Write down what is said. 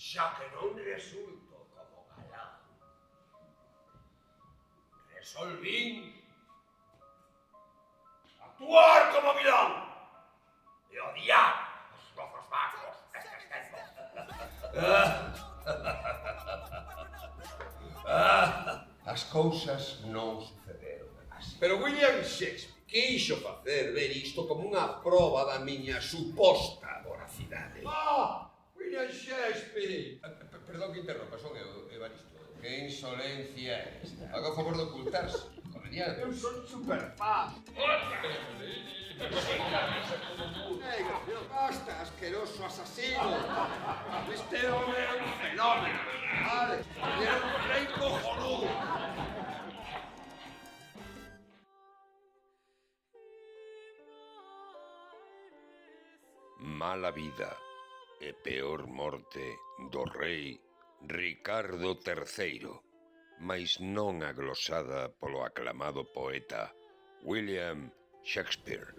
xa que non resulto como galán. Resolvín actuar como vilán e odiar os mozos vagos destes tempos. As cousas non sucederon así. Pero William Shakespeare quixo facer ver isto como unha proba da miña suposta voracidade. William Shakespeare! Perdón que interrompa, son eu, Evaristo. Que insolencia é esta? Haga o favor de ocultarse, comediante. Eu son superfan. Negro, basta, asqueroso asasino. Este home é un fenómeno, vale? É un rei cojonudo. Mala vida e peor morte do rei Ricardo III, mais non a glosada polo aclamado poeta William Shakespeare.